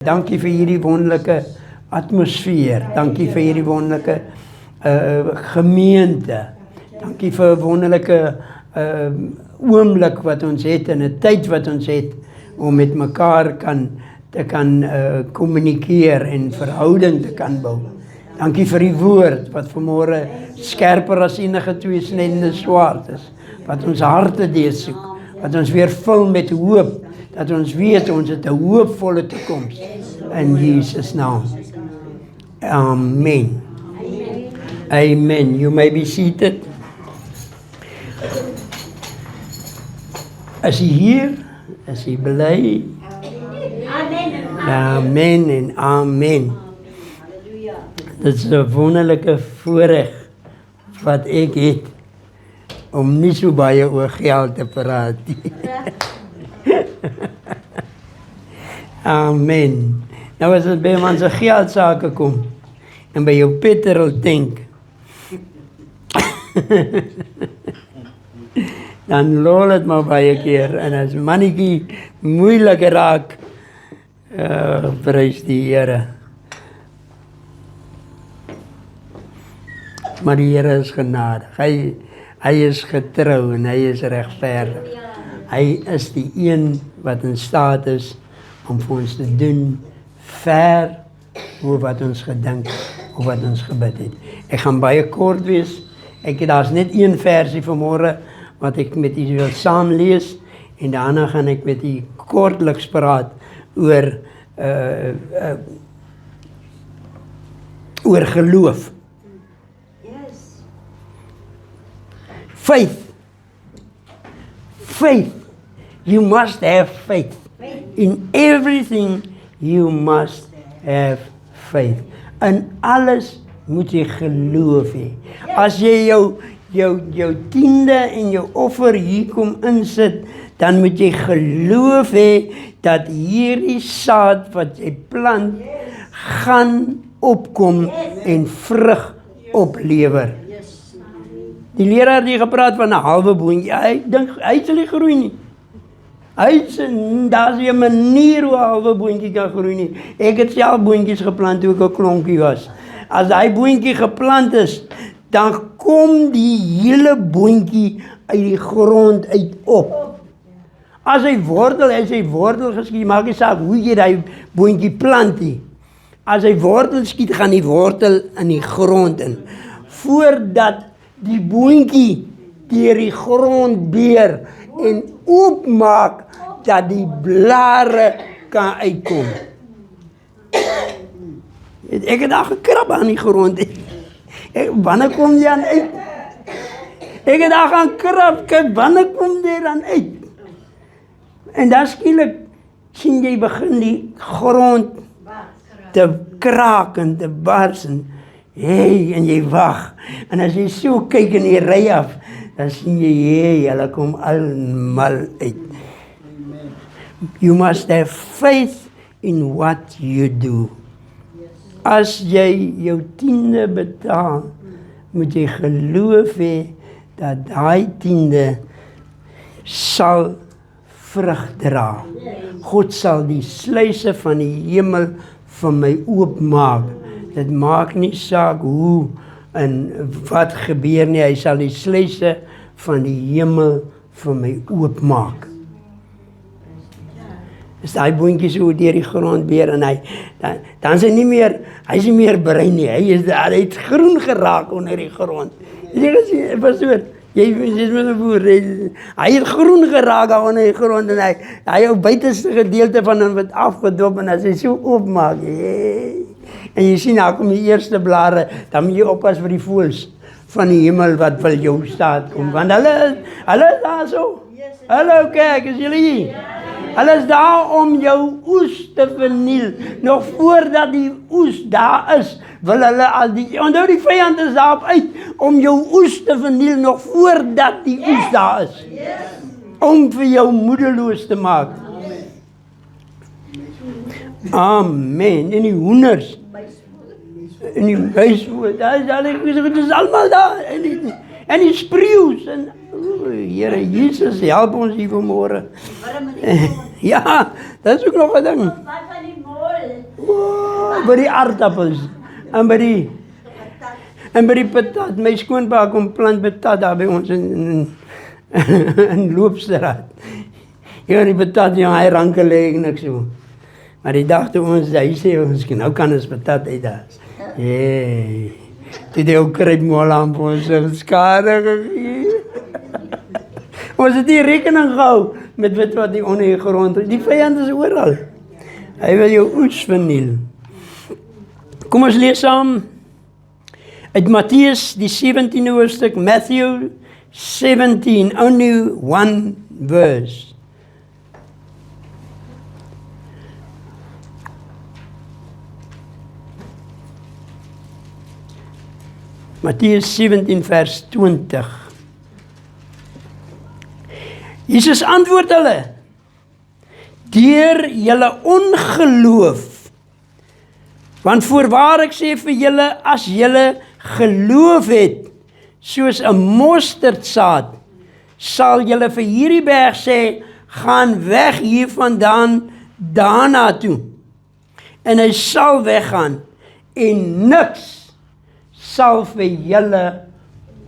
Dankie vir hierdie wonderlike atmosfeer. Dankie vir hierdie wonderlike gemeente. Dankie vir 'n wonderlike oomblik wat ons het en 'n tyd wat ons het om met mekaar te kan kommunikeer en verhouding te kan bou. Dankie vir die woord wat vanmôre skerper as enige tweesnydende swaard is, wat ons harte deursoek, wat ons weer vul met hoop, dat ons weet ons het 'n hoopvolle toekoms in Jesus naam. Amen. Amen. You may be seated. Is hy hier? Is hy bly? Amen en amen. Dit is 'n wonderlike voorreg wat ek het om nie so baie oor geld te praat nie. Amen. Nou as dit by mense geldsake kom en by jou petrol tank, dan lol het maar baie keer en as mannetjie moeilik raak, prys die Here. Maar die Here is genadig. Hy is getrou en hy is regverdig. Hy is die een wat in staat is om vir ons te doen ver oor wat ons gedink of wat ons gebid het. Ek gaan baie kort wees. Daar's net een versie vanmôre wat ek met u wil saam lees en daarna gaan ek met u kortliks praat oor geloof. Faith. You must have faith. In everything you must have faith. In alles moet jy geloof hê. As jy jou tiende en jou offer hier kom insit, dan moet jy geloof hê dat hierdie saad wat jy plant gaan opkom en vrug oplewer. Die leraar het gepraat van 'n halwe boontjie. Hy dink hy sal nie groei nie. Daar's 'n manier hoe 'n halwe boontjie kan groei nie. Ek het self boontjies geplant toe ek 'n klonkie was. As daai boontjie geplant is, dan kom die hele boontjie uit die grond uit op. As hy wortel geskiet, maak nie saak hoe jy daai boontjie plant nie. As hy wortel skiet, gaan die wortel in die grond in. Voordat die boontjie deur die grond beer en oopmaak dat die blare kan uitkom. Ek het daar gekrap aan die grond. Wanneer kom die aan uit? Ek het daar gaan krap, kyk, wanneer kom die dan uit? En dan skielik sien jy begin die grond te kraak en te bars en en jy wag. En as jy so kyk in die ry af, dan sien jy, hulle kom almal uit. You must have faith in what you do. As jy jou tiende betaal, moet jy geloof hê dat daai tiende sal vrug dra. God sal die sluise van die hemel vir my oopmaak. Dit maak nie saak hoe en wat gebeur nie, hy sal die sluise van die hemel vir my oopmaak. Is daai boontjie so deur die grond beer en dan is hy nie meer bruin nie, hy het groen geraak onder die grond. Jy pastoor, jy is met 'n boer, hy het groen geraak onder die grond en hy jou buiteste gedeelte van hom wat afgedop en as hy so oopmaak, en jy sien, daar kom die eerste blare, dan moet jy oppas vir die voëls van die hemel wat wil jou staat kom, want hulle is daar so. Hallo kyk, is julle hier? Hulle is daar om jou oes te verniel. Nog voordat die oes daar is, wil hulle onthou die vyand is daarop uit om jou oes te verniel nog voordat die oes daar is. Om vir jou moedeloos te maak. Amen. En die hoenders. En die muisvoet, dit is allemaal daar. En die spreeuws. Here Jesus, help ons hier vanmôre. Ja, dat is ook nog 'n ding. Wat van die mol? by die aardappels, en by die patat, my skoonpa kom plant patat daar by ons in Loopstraat. Ja, die patat, ja, hy rankel ek niks so. Maar die dag toe ons, hy sê, nou kan ons patat uit daar. Jee, toe die ook kruidmol aan vir ons skade gegee. Ons het die rekening gehou met wat die onder die grond, die vyand is oral. Hy wil jou oes verniel. Kom ons lees saam uit Mattheus, die 17e hoofstuk, Matthew 17, only one verse. Mattheus 17 vers 20. Jesus antwoord hulle, deur julle ongeloof, want voorwaar ek sê vir julle, as julle geloof het, soos 'n mosterdsaad, sal julle vir hierdie berg sê, gaan weg hiervandaan daarna toe, en hy sal weggaan, en niks sal vir julle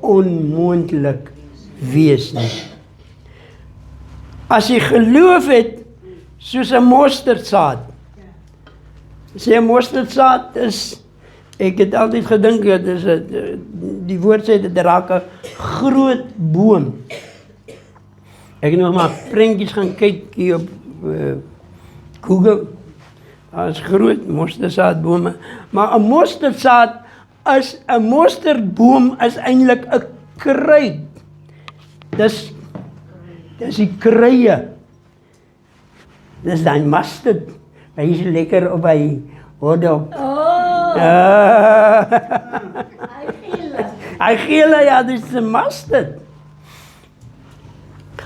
onmoontlik wees nie. As jy geloof het, soos 'n mosterdsaad. Sê 'n mosterdsaad is, ek het altyd gedink, dit is die woord sê, dit raak 'n groot boom. Ek het nog maar prentjies gaan kyk hier op Google. Daar is groot mosterdsaadbome. Maar 'n mosterdsaad is, 'n mosterdboom is eintlik 'n kruid. Dis die kruie. Dis die mustard. Hy is lekker op hy hotdog. Hy gele, ja, dis die mustard.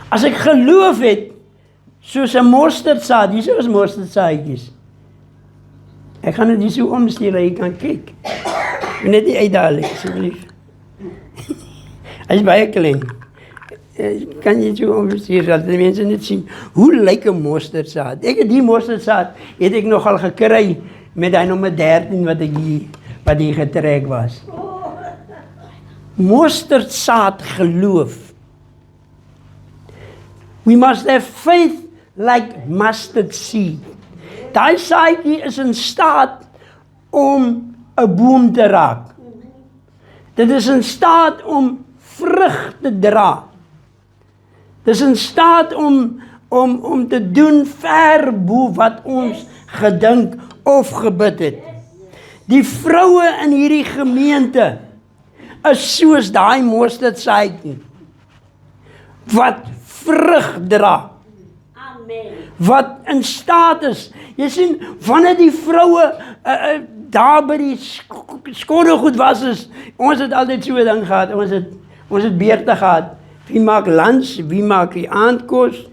As ek geloof het, soos 'n mosterdsaad, hier is mosterdsaadjies. Ek gaan dit hier so omstuur, jy kan kyk. Net nie uitdaal, asseblief. Hy is baie klein. Kan jy so omstuur, dat die mense net sien, hoe lyk 'n mosterdsaad? Ek het die mosterdsaad, het ek nogal gekry, met die nommer 13, wat die getrek was. Mosterdsaad geloof. We must have faith like mustard seed. Daai saadjie is in staat om 'n boom te raak. Dit is in staat om vrug te dra. Dit is in staat om te doen ver bo wat ons gedink of gebid het. Die vroue in hierdie gemeente is soos daai mosterdsaadjie wat vrug dra. Amen. Wat in staat is. Jy sien, wanneer die vroue daar by die skottelgoed was is, ons het altyd so 'n ding gehad, ons het beurte gehad. Wie maak lunch, wie maak die aandkos,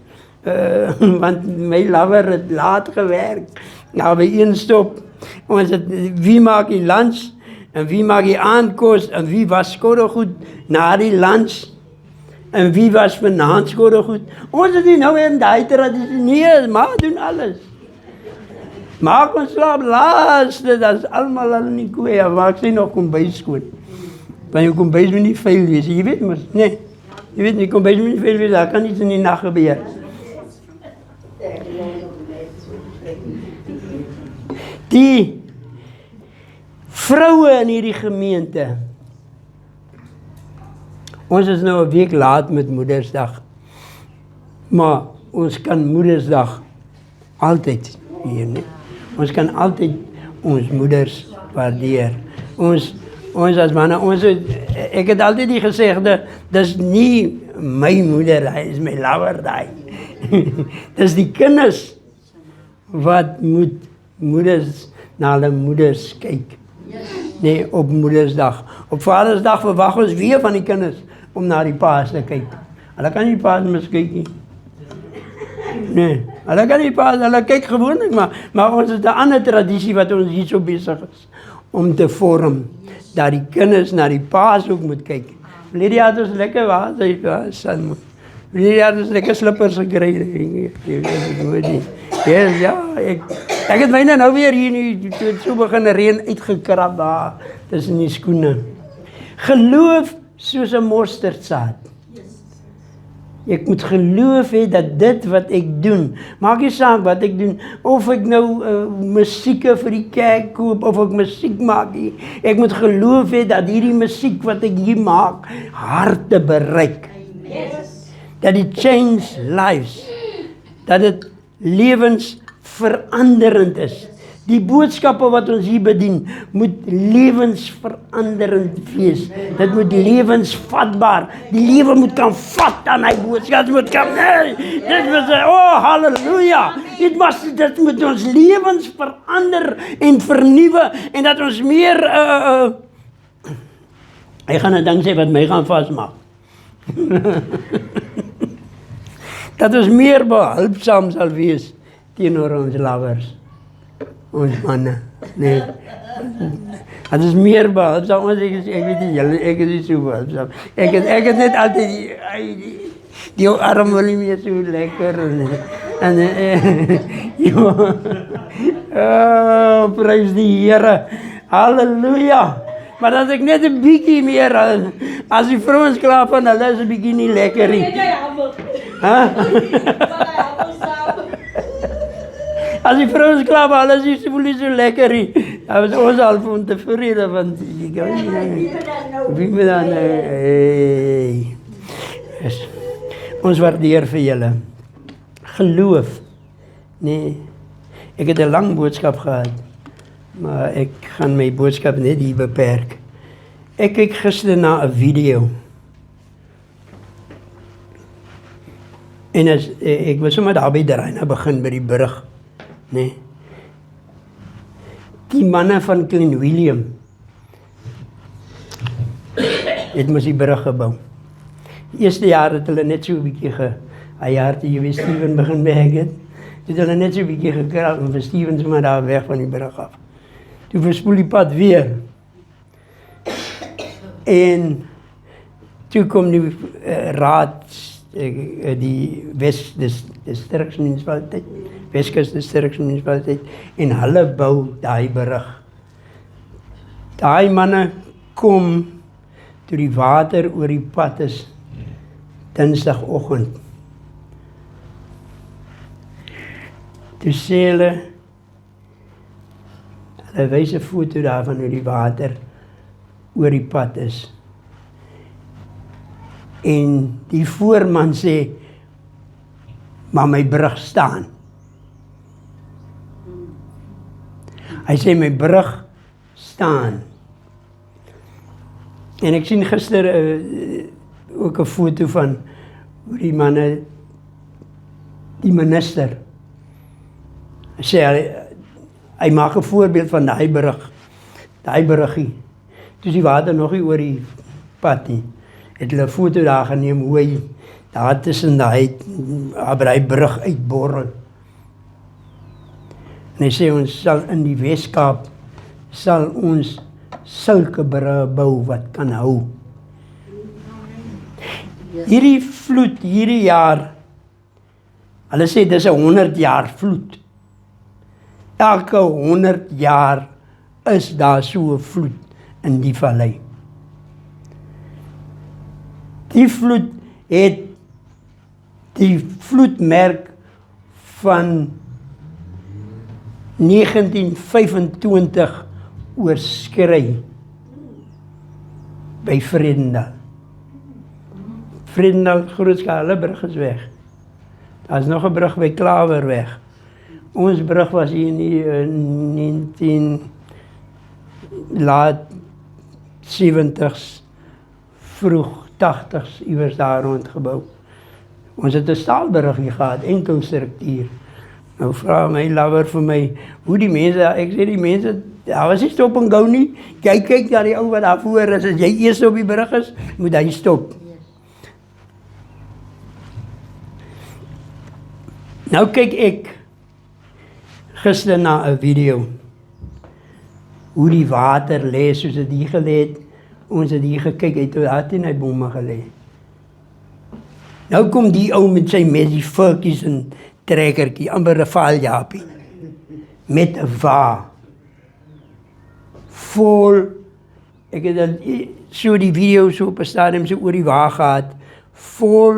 want my lover het laat gewerk, nou by een stop, ons het, wie maak die lunch, en wie maak die aandkos, en wie was skottelgoed na die lunch, en wie was vanaand skottelgoed. Ons het nie nou in die tradisie, nee, maar doen alles. Maak ons slaap laaste, dat is allemaal al in die koeie, maak sy nog kombuis skoon. Want jou kombuis moet nie vuil wees, jy weet mos, nee. Jy weet nie, kombuis moet nie vuil wees, daar kan iets in die nacht gebeur. Die vroue in hierdie gemeente, ons is nou 'n week laat met Moedersdag, maar ons kan Moedersdag altyd hier, nie? Ons kan altyd ons moeders waardeer. Ons as manne, ek het altyd die gesegde, dis nie my moeder, hy is my lover daai. Dis die kinders wat moet moeders na hulle moeders kyk. Nee, op Moedersdag. Op Vadersdag verwag ons weer van die kinders om na die paas te kyk. Hulle kan nie paas miskyk nie. Nee, hulle kan nie paas, hulle kyk gewoonlik, maar ons het 'n ander tradisie wat ons hier so besig is om te vorm, dat die kinders na die paas ook moet kyk. Lydia het ons lekker was, Lydia het ons lekker slippers gekry. Ja, Ek het myne nou weer hier nie, toe het so begin reën uitgekrap daar tussen die skoene. Geloof soos 'n mosterdsaad. Ek moet geloof hê dat dit wat ek doen, maak nie saak wat ek doen, of ek nou musieke vir die kerk koop, of ek musiek maak nie. Ek moet geloof hê dat hierdie musiek wat ek hier maak, harte bereik. Dat dit change lives. Dat dit lewensveranderend is. Die boodskappe wat ons hier bedien, moet lewensveranderend wees. Dit moet lewensvatbaar. Die lewe moet kan vat aan hy boodskap. Dit moet kan, nee, dit moet, oh halleluja. Dit moet ons lewens verander en vernuwe, en dat ons meer, ek gaan 'n ding sê wat my gaan vasmaak. Dat ons meer behulpsaam sal wees teenoor ons lovers. Ons manne, nee. Dat is meer behulpsaam, ek weet nie, ek is nie so behulpsaam. Ek het net altyd die arm wil nie meer so lekker. Oh, prys die Here, halleluja. Maar dat ek net 'n bietjie meer, as die vrouens klaar van, hulle is 'n bietjie nie lekker nie. As die vrouens klaar van, hulle is voel nie so lekker nie. Dat was ons al van tevrede, want wie me dan, ons waardeer vir julle. Geloof, nee, ek het 'n lang boodskap gehad, maar ek gaan my boodskap net hier beperk. Ek kyk gister na 'n video. En ek was sommer daar by Dreina begin by die brug, nee. Die manne van Klein Willem het mos die brug gebou. Die eerste jaar het hulle net so 'n bietjie hy jaar toe jy weet Steven begin werk het hulle net so 'n bietjie gekrap en vir Steven sommer daar weg van die brug af. Toe verspoel die pad weer. En toe kom die raad, die Weskusdistriksmunisipaliteit, Weskusdistriksmunisipaliteit, en hulle bou daai brug. Daai manne kom toe die water oor die pad is Dinsdagoggend. Toe sê hulle wys 'n foto daarvan hoe die water oor die pad is. En die voorman sê, maar my brug staan. Hy sê my brug staan. En ek sien gister ook 'n foto van hoe die manne, die minister, sê hy maak 'n voorbeeld van daai bruggie. Toe die water nog nie oor die pad nie. Het hulle 'n foto daar geneem hoe hy daar tussen daai brug uitborrel. En hy sê ons sal in die Weskaap sal ons sulke brugge bou wat kan hou. Hierdie vloed hierdie jaar, hulle sê dis 'n 100 jaar vloed. Elke 100 jaar is daar so 'n vloed in die vallei. Die vloed het die vloedmerk van 1925 oorskry by Vredendal. Vredendal grootskale brug is weg. Daar is nog 'n brug by Klaverweg. Ons brug was hier in die 19 laat 70s, vroeg 80s iewers daar rond gebou. Ons het 'n staalbrug hier gehad, enkel struktuur. Nou vra my lover vir my, hoe die mense, ek sê die mense, daar was nie stop en go nie. Jy kyk na die ou wat daar voor is, as jy eers op die brug is, moet hy stop. Nou kyk ek gister na 'n video, hoe die water lê soos dit hier gelê het. Ons het hier gekyk, hy het in hy bome gelê. Nou kom die ou met sy mes, die vurkies en trekkertjie, amper 'n vaaljapie. met 'n wa. Vol, ek het dan so die video so op 'n stadium so oor die wa gehad, vol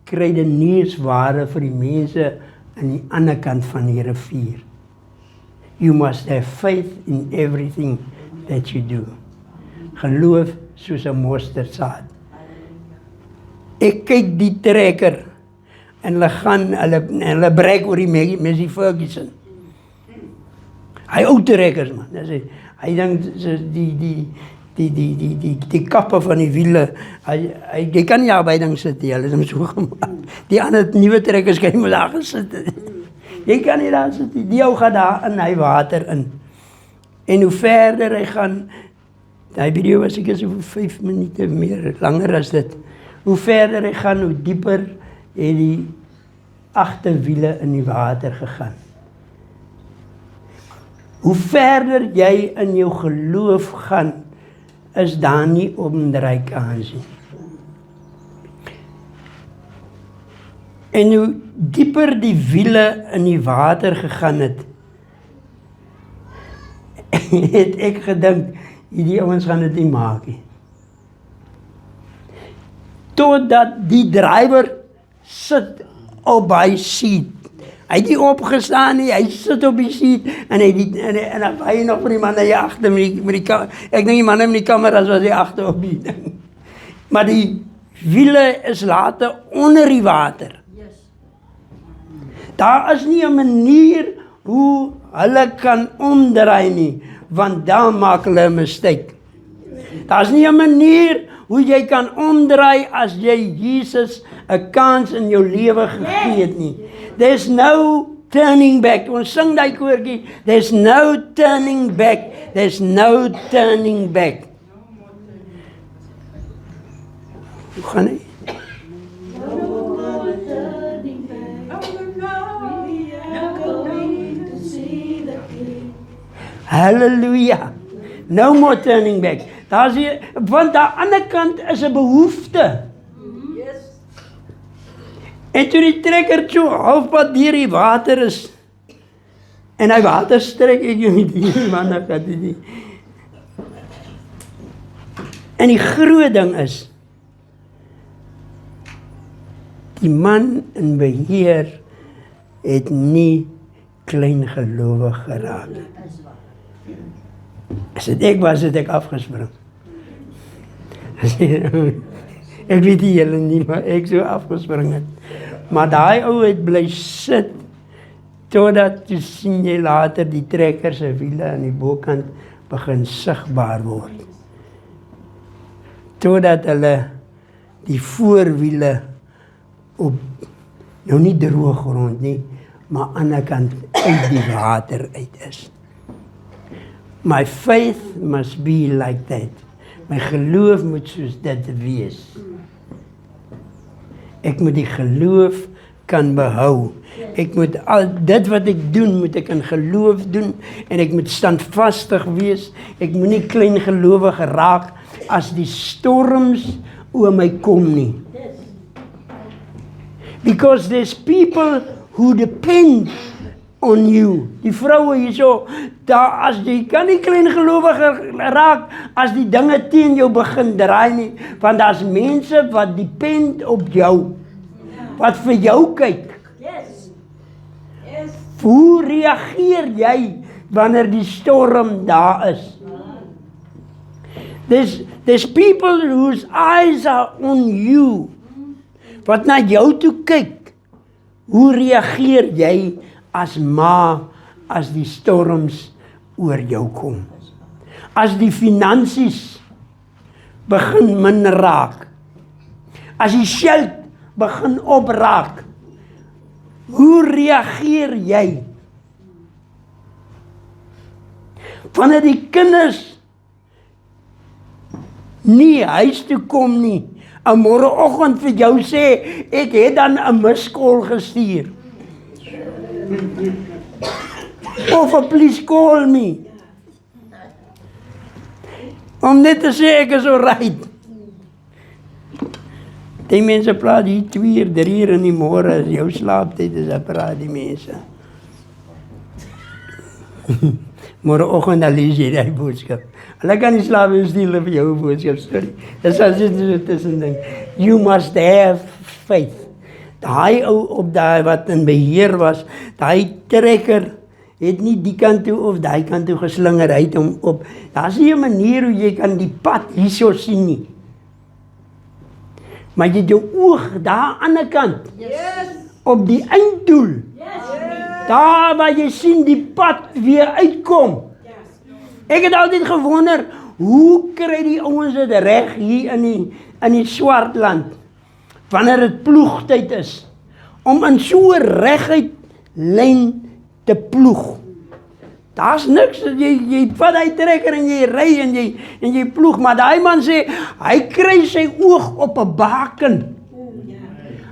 kruideniersware vir die mense aan die ander kant van die rivier. You must have faith in everything that you do. Geloof soos 'n mosterdsaad. Ek kyk die trekker en hulle brek oor die Massey Ferguson. Hy ou trekkers man. Hy dink die kappe van die wiele, jy kan nie albei ding sit nie, hulle is hom so gemaak. Die ander nuwe trekkers kan nie meer daar gesit nie. Jy kan nie daar sit nie. Die ou gaan daar in, hy water in. En hoe verder hy gaan, die video was ek so vir 5 minute meer, langer as dit. Hoe verder hy gaan, hoe dieper het die agterwiele in die water gegaan. Hoe verder jy in jou geloof gaan, is daar nie omdraai kans nie. En hoe dieper die wiele in die water gegaan het, het ek gedink, hierdie ouens gaan dit nie maak nie. Totdat die drywer sit op hy seat. Hy het nie opgestaan nie, hy sit op die seat en hy nog vir die man hier agter met die ek dink die man met die kameras was hier agter op die ding. Maar die wiele is later onder die water. Daar is nie 'n manier hoe hulle kan omdraai nie, want dan maak hulle 'n mistake. Daar is nie 'n manier hoe jy kan omdraai as jy Jesus 'n kans in jou lewe gegee het nie. There's no turning back. Ons sing daai koortjie, there's no turning back. There's no turning back. Hoe gaan hy? Hallelujah. No more turning back. Daar's hier, want aan die ander kant is 'n behoefte. En toe die trekker so halfpad deur die water is, en hy water strek ek jou met die man na kat die. En die groot ding is, die man in beheer het nie klein gelowig geraak. As dit ek was, het ek afgespring. Ek weet nie julle nie, maar ek so afgespring het. Maar daai ou het bly sit, totdat toe sien jy later die trekker se wiele aan die bokant begin sigbaar word. Totdat hulle die voorwiele op, nou nie droë grond nie, maar aan die ander kant uit die water uit is. My faith must be like that. My geloof moet soos dit wees. Ek moet die geloof kan behou. Ek moet al dit wat ek doen, moet ek in geloof doen en ek moet standvastig wees. Ek moet nie klein gelowig raak as die storms oor my kom nie. Because there's people who depend on you. Die vroue hierso, daar as jy kan nie klein gelowige raak as die dinge teen jou begin draai nie, want daar's mense wat depend op jou, wat vir jou kyk. Hoe reageer jy wanneer die storm daar is? There's people whose eyes are on you, wat na jou toe kyk. Hoe reageer jy as ma, as die storms oor jou kom? As die finansies begin min raak, as die geld begin opraak, hoe reageer jy? Wanneer die kinders nie huis toe kom nie, en môreoggend vir jou sê, ek het dan 'n miskol gestuur. Of please call me. Om net te sê ek is alright. Die mense praat hier 2 uur, 3 uur in die môre, as jou slaaptyd is, dan praat die mense. Morgenoggend dan lees jy die boodskap. Hulle kan nie slaap en steel vir jou boodskap, sorry. Dis as jy so tussen ding. You must have faith. Daai ou op daai wat in beheer was, daai trekker het nie die kant toe of daai kant toe geslinger, hy het hom op. Daar's nie 'n manier hoe jy kan die pad hierso sien nie. Maar jy het jou oog daar aan die kant. Op die einddoel. Daar waar jy sien die pad weer uitkom. Ek het altyd gewonder, hoe kry die ouens dit reg hier in die Swartland, wanneer dit ploegtyd is, om in so 'n reguit lyn te ploeg. Daar's niks, jy vat hy trekker en jy ry en jy ploeg, maar daai man sê, hy kry sy oog op 'n baken.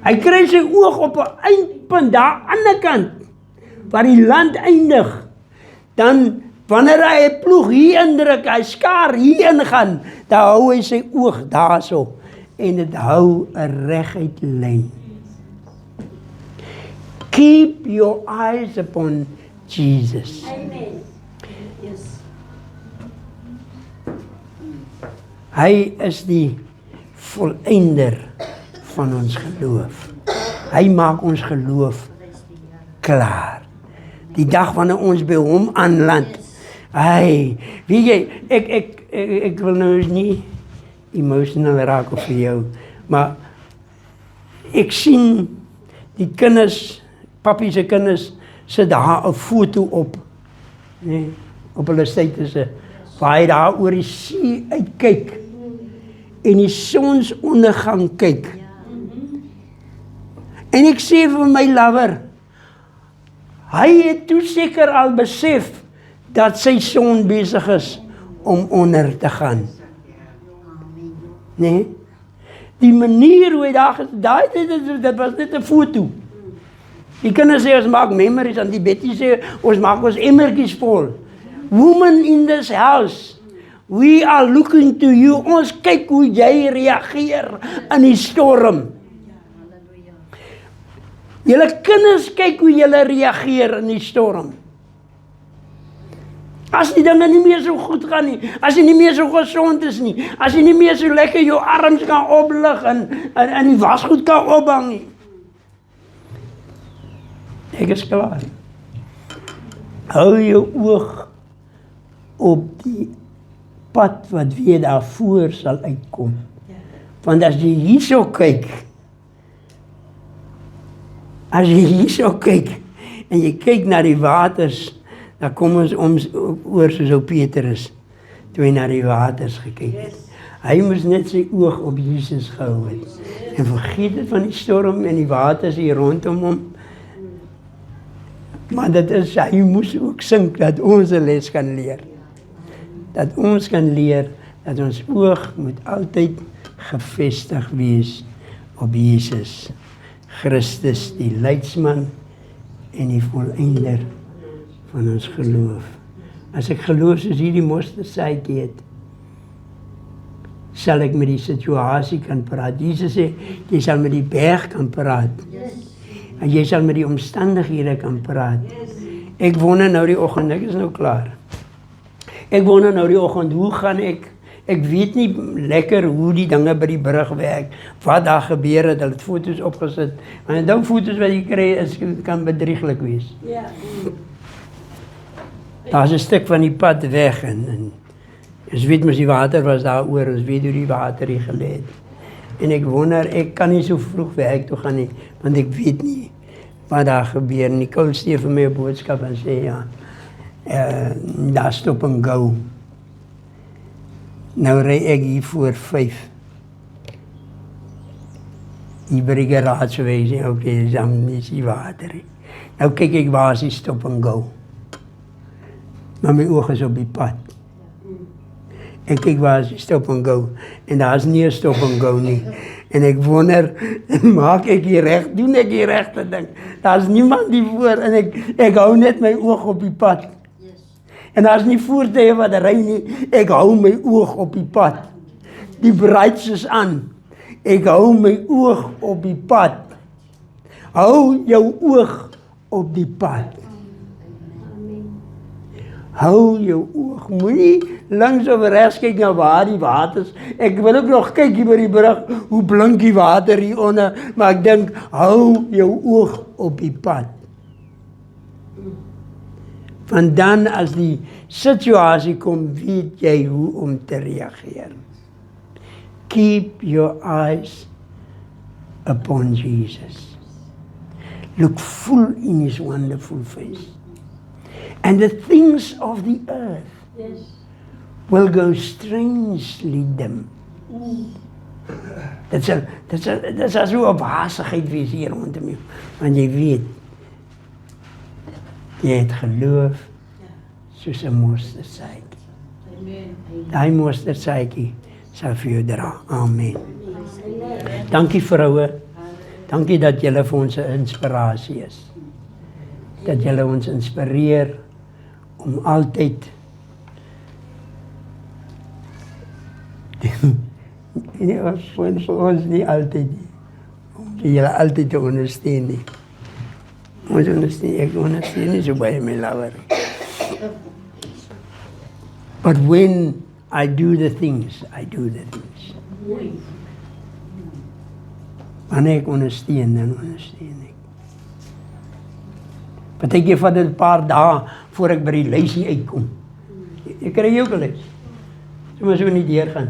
Hy kry sy oog op 'n eindpunt, daar aan die kant, waar die land eindig. Dan, wanneer hy 'n ploeg hier indruk, hy skaar hier ingaan, dan hou hy sy oog daarso, en dit hou 'n reguit lyn. Keep your eyes upon Jesus. Amen. Yes. Hy is die volëinder van ons geloof. Hy maak ons geloof klaar. Die dag wanneer ons by hom aanland. Hy, weet jy, ek wil nou nie emotional raak of vir jou, maar ek sien die kinders, papi se kinders, sit daar 'n foto op, nee, op hulle statusse, waar hy daar oor die see uitkyk, en die sonsondergang kyk. En ek sê vir my lover, hy het toe seker al besef, dat sy son besig is, om onder te gaan. Nee? Die manier hoe hy daar, dit was net 'n foto. Die kinders sê, ons maak memories, en die Betty sê, ons maak ons emmertjies vol. Woman in this house, we are looking to you. Ons kyk hoe jy reageer in die storm. Julle kinders kyk hoe julle reageer in die storm. As die dinge nie meer so goed gaan nie, as jy nie meer so gesond is nie, as jy nie meer so lekker jou arms kan oplig en die wasgoed kan ophang nie. Ek is klaar. Hou jou oog op die pad wat weer daarvoor sal uitkom. Want as jy hierso kyk, en jy kyk na die waters, dan kom ons oor soos ou Petrus, toe hy na die waters gekyk het. Hy moes net sy oog op Jesus gehou het, en vergeet het van die storm en die waters hier rondom hom. Maar dit is, hy moes ook sink, dat ons 'n les kan leer. Dat ons kan leer, dat ons oog moet altyd gefestig wees op Jesus Christus, die leidsman en die volëinder van ons geloof. As ek geloof soos hierdie mosterdsaadjie het, sal ek met die situasie kan praat. Jesus sê, jy sal met die berg kan praat. En jy sal met die omstandighede kan praat. Ek wonder nou die oggend, ek is nou klaar. Ek wonder nou die oggend, hoe gaan ek weet nie lekker hoe die dinge by die brug werk, wat daar gebeur het, hulle het foto's opgesit, en dan foto's wat jy kry, kan bedrieglik wees. Ja. Daar is 'n stuk van die pad weg, en ons weet mos die water was daar oor, ons weet hoe die water hier gelê het. En ek wonder, ek kan nie so vroeg werk toe gaan nie, want ek weet nie wat daar gebeur. Nicole stuur vir my 'n boodskap en sê, ja, daar stop en go. Nou ry ek hier voor 5. Die by die garage wees, okay, dan is die water. Nou kyk ek waar is die stop en go. Maar my oog is op die pad. Ek kyk waar is die stop en go, en daar is nie 'n stop en go nie. En ek wonder, maak ek hier reg, doen ek hier regte ding? Daar is niemand hier voor, en ek hou net my oog op die pad. En daar is nie voertuie wat ry nie, ek hou my oog op die pad. Die brights is aan, ek hou my oog op die pad. Hou jou oog op die pad. Hou jou oog, moenie links of regs kyk na waar die water is. Ek wil ook nog kyk hier by die brug, hoe blink die water hier onder, maar ek dink, hou jou oog op die pad. Want dan as die situasie kom, weet jy hoe om te reageer. Keep your eyes upon Jesus. Look full in his wonderful face. And the things of the earth will go strangely dim. Dit sal so 'n wasigheid wees hier rondom jou. Want jy weet, jy het geloof soos 'n mosterdsaadjie. Daai mosterdsaadjie sal vir jou dra. Amen. Dankie vroue. Dankie dat julle vir ons 'n inspirasie is. Dat julle ons inspireer om altyd nie vir ons nie altyd om julle altyd te ondersteun nie. Ons ondersteun, ek ondersteun nie so baie my lawer. But when I do the things, I do the things. Wanneer ek ondersteun, dan ondersteun ek. Partykeer vat dit 'n paar dae voor ek by die lysie uitkom. Ek kry jou ook 'n lys. Sommige so nie deurgaan.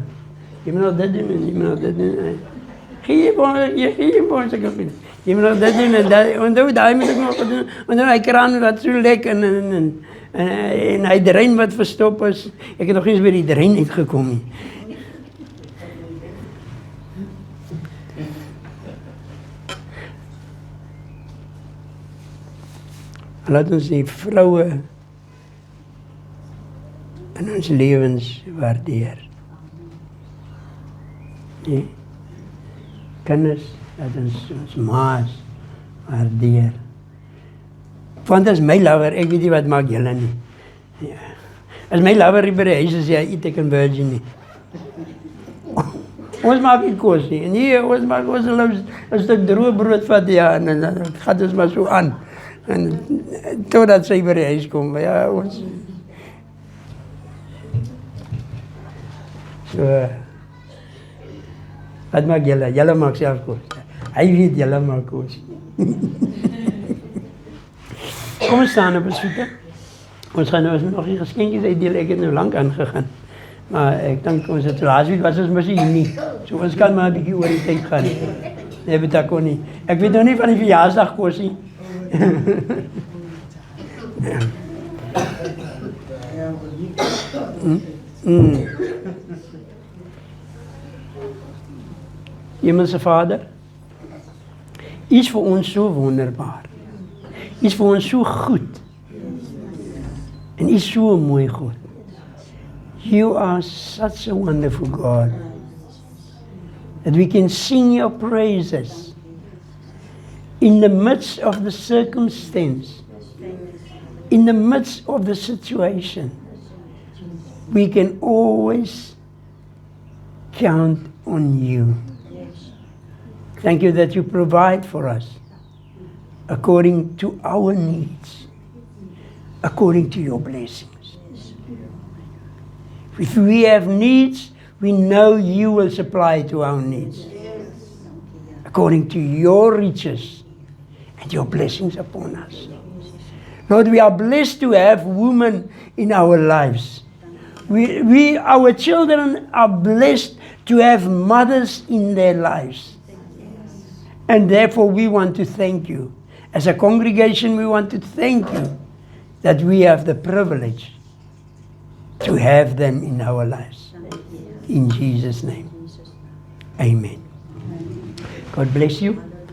Jy moet nou dit doen en jy moet nou dit doen. Gee jy bon se koffie. Jy moet nou dit doen en daai moet ek nog doen. En dan hy kraan wat so lek en hy drein wat verstop is. Ek het nog nie eens by die drein uitgekom nie. Laat ons die vroue in ons lewens waardeer. Nee? Kinders, laat ons maas waardeer. Want as my lover, ek weet nie wat maak julle nie. Ja. As my lover hier by die huis is, eet ek 'n virgin nie. Ons maak nie kos nie. Nee, ons maak 'n stuk droë brood vat, ja, en dan gaat ons maar so aan. En totdat sy by die huis kom, ja, ons... So... Wat maak julle? Julle maak self kos. Hy weet julle maak kos. Kom ons staan op ons voete. Ons gaan nou nog die geskenkies uitdeel. Ek het nou lank aangegaan. Maar ek dink ons het laas week was ons mos nie. So ons kan maar 'n bietjie oor die tyd gaan. Nee, weet ek ook nie. Ek weet nog nie van die verjaarsdag kos nie. Hemelse Vader, U is vir ons so wonderbaar. U is vir ons so goed. En U is so 'n mooi God. You are such a wonderful God. That we can sing your praises in the midst of the circumstance, in the midst of the situation. We can always count on you. Thank you that you provide for us according to our needs, according to your blessings. If we have needs, we know you will supply to our needs, according to your riches and your blessings upon us. Lord, we are blessed to have women in our lives. Our children are blessed to have mothers in their lives. And therefore we want to thank you. As a congregation, we want to thank you that we have the privilege to have them in our lives. In Jesus' name. Amen. God bless you.